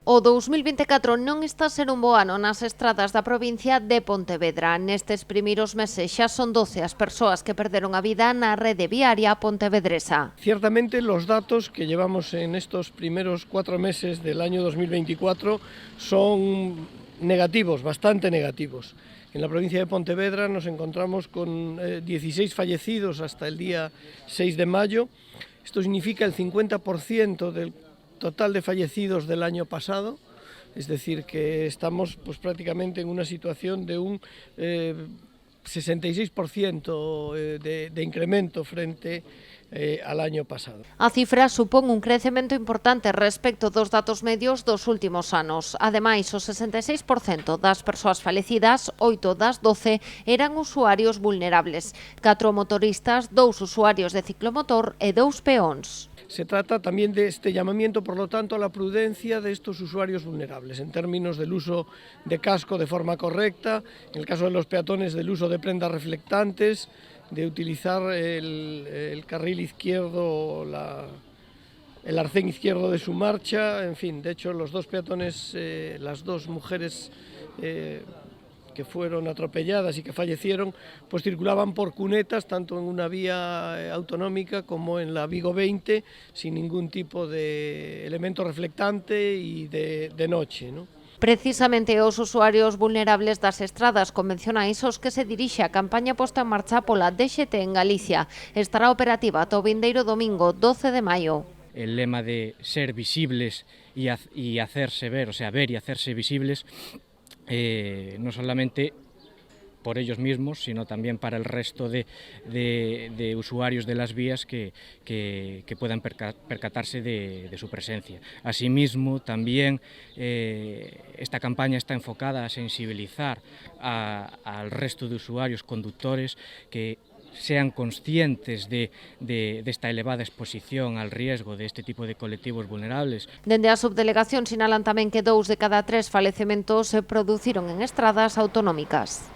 O 2024 non está a ser un bo ano nas estradas da provincia de Pontevedra. Nestes primeiros meses xa son 12 as persoas que perderon a vida na rede viaria pontevedresa. Ciertamente los datos que llevamos en estos primeros 4 meses del año 2024 son negativos, bastante negativos. En la provincia de Pontevedra nos encontramos con 16 fallecidos hasta el día 6 de mayo. Esto significa el 50% del total de fallecidos del año pasado, es decir, que estamos pues, prácticamente en una situación de un 66% de incremento frente al año pasado. A cifra supón un crecemento importante respecto dos datos medios dos últimos anos. Ademais, o 66% das persoas falecidas, 8 das 12, eran usuarios vulnerables. 4 motoristas, 2 usuarios de ciclomotor e 2 peóns. Se trata también de este llamamiento, por lo tanto, a la prudencia de estos usuarios vulnerables, en términos del uso de casco de forma correcta, en el caso de los peatones del uso de prendas reflectantes, de utilizar el carril izquierdo, el arcén izquierdo de su marcha, en fin, de hecho los dos peatones, las dos mujeres que fueron atropelladas y que fallecieron, pues circulaban por cunetas tanto en una vía autonómica como en la Vigo 20 sin ningún tipo de elemento reflectante y de noche, ¿no? Precisamente os usuarios vulnerables das estradas convencionais aos que se dirixe a campaña posta en marcha pola DXT en Galicia. Estará operativa ata o vindeiro domingo 12 de maio. El lema de ser visibles y hacerse ver, o sea, ver y hacerse visibles, no solamente por ellos mismos, sino también para el resto de usuarios de las vías que puedan percatarse de su presencia. Asimismo, también esta campaña está enfocada a sensibilizar al resto de usuarios conductores que sean conscientes de esta elevada exposición al riesgo de este tipo de colectivos vulnerables. Dende a subdelegación sinalan tamén que 2 de cada 3 falecementos se produciron en estradas autonómicas.